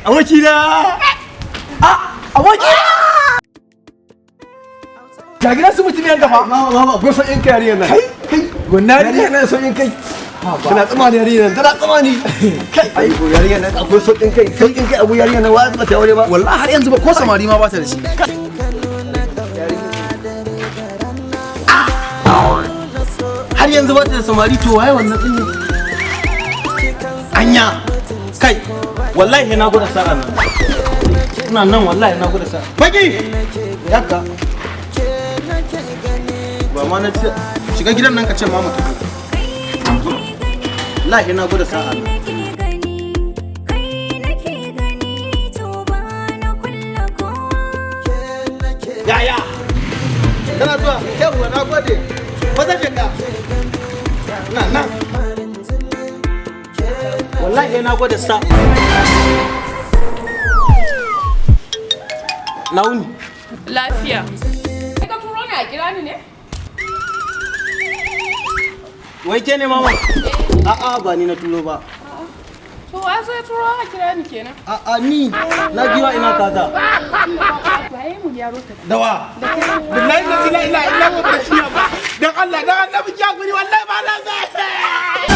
abokina abokina ya gina su mutum yan gaba mama ko san in kai yarinyar nan kai wannan yarinyar nan so in kai tana tsama da yarinyar tana tsama ni kai ai ko yarinyar nan akwai so in kai abu yarinyar nan wa ba ta aure ba wallahi har yanzu ba ko samari ma ba ta da shi har yanzu ba ta da samari to waye wannan din ne anya kai wallahi na gwada sa'a nan ina nan wallahi na gwada sa'a fage yakka ba ma na ce shiga gidan nan ka ce mama ta wallahi na gwada sa'a nan yaya kana zuwa yawwa na gode maza shiga nan wallahi na gwada sa nauni lafiya kai ka turo ne a kira ni ne wai ke ne mama a'a ba ni na turo ba to wa sai turo a kira ni kenan a'a ni na giwa ina kaza waye mu yaro ta dawa billahi la ilaha illa huwa dan Allah dan annabi ya guri wallahi ba na sai